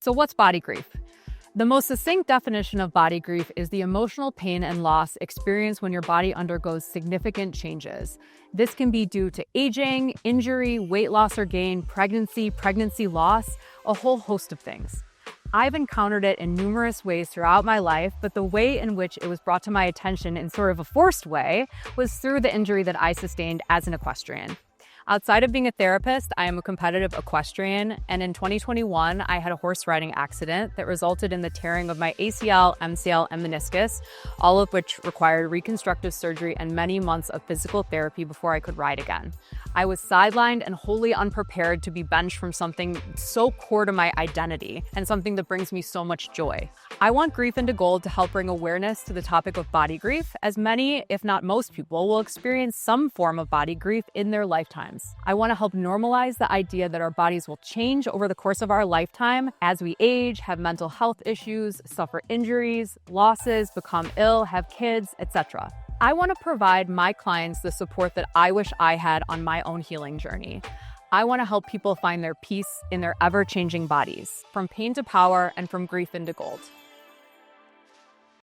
So what's body grief? The most succinct definition of body grief is the emotional pain and loss experienced when your body undergoes significant changes. This can be due to aging, injury, weight loss or gain, pregnancy loss, a whole host of things. I've encountered it in numerous ways throughout my life, but the way in which it was brought to my attention in sort of a forced way was through the injury that I sustained as an equestrian. Outside of being a therapist, I am a competitive equestrian, and in 2021, I had a horse riding accident that resulted in the tearing of my ACL, MCL, and meniscus, all of which required reconstructive surgery and many months of physical therapy before I could ride again. I was sidelined and wholly unprepared to be benched from something so core to my identity and something that brings me so much joy. I want Grief into Gold to help bring awareness to the topic of body grief, as many, if not most people, will experience some form of body grief in their lifetimes. I want to help normalize the idea that our bodies will change over the course of our lifetime as we age, have mental health issues, suffer injuries, losses, become ill, have kids, etc. I want to provide my clients the support that I wish I had on my own healing journey. I want to help people find their peace in their ever-changing bodies, from pain to power and from grief into gold.